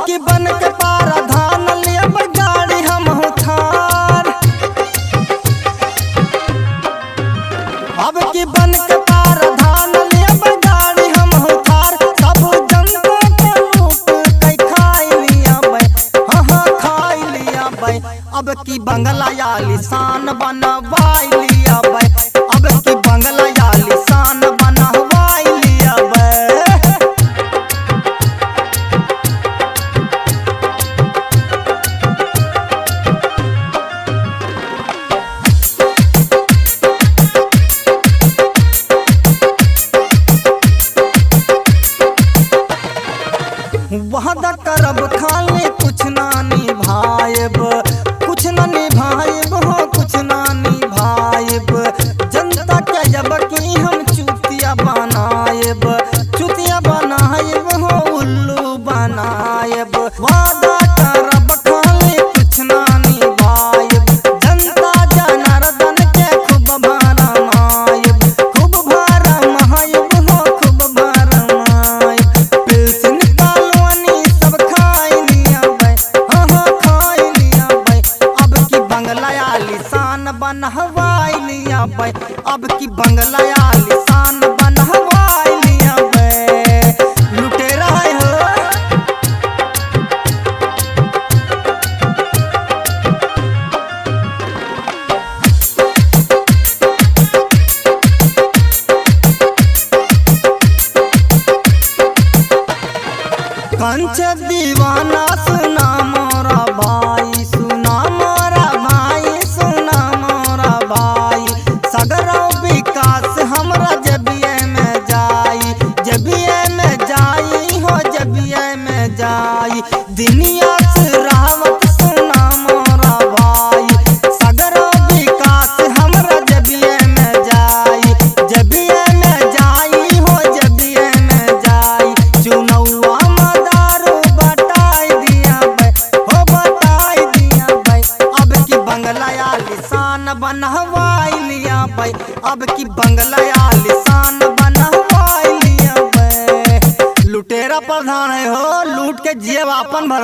की बन के पाराधान लियब गाड़ी हम थार। अब की बन के पाराधान लियब गाड़ी हम थार। सब जनता के लूट के खाई लिया बे, हाँ खाई लिया बे। अब की बंगला आलीशान बनवाई लिया बे। अब की बंगला आलीशान बनवाई लिया बे। वादा करब खाली कुछ ना निभाएब, कुछ ना निभाएब हो कुछ ना निभाएब। जनता के जब की हम चुतिया बनाएब, चुतिया बनाएब हो उल्लू बनाएब। वादा करब खाली कुछ ना निभाएब, जनता जनार्दन के खूब भरमाएब, खूब भरमाएब हो खूब भरमाएब। पेंशन कॉलोनी सब खाई लिया बे, हाँ खाई लिया बे। अब की बंगला आलीशान बनवाई लिया बे। अब की बंगला आलीशान बनवाई लिया बे। लुटेरा है हो कंच दीवाना सुना मोरा भाई, सुना मोरा भाई, सुना मोरा भाई। सगरो विकास हमरा जबिये में जाई, जबिये में जाई हो जबिये में जाई। दुनिया से रावत सुना मोरा भाई, सगरो विकास हमरा जबिये में जाई, जबिये में जाई हो जबिये में जाई। चुनौआ बनवाई लिया बे। अब की बंगला आलीशान बनवाई लिया बे। लुटेरा प्रधान है हो, लूट के जेब अपन भर।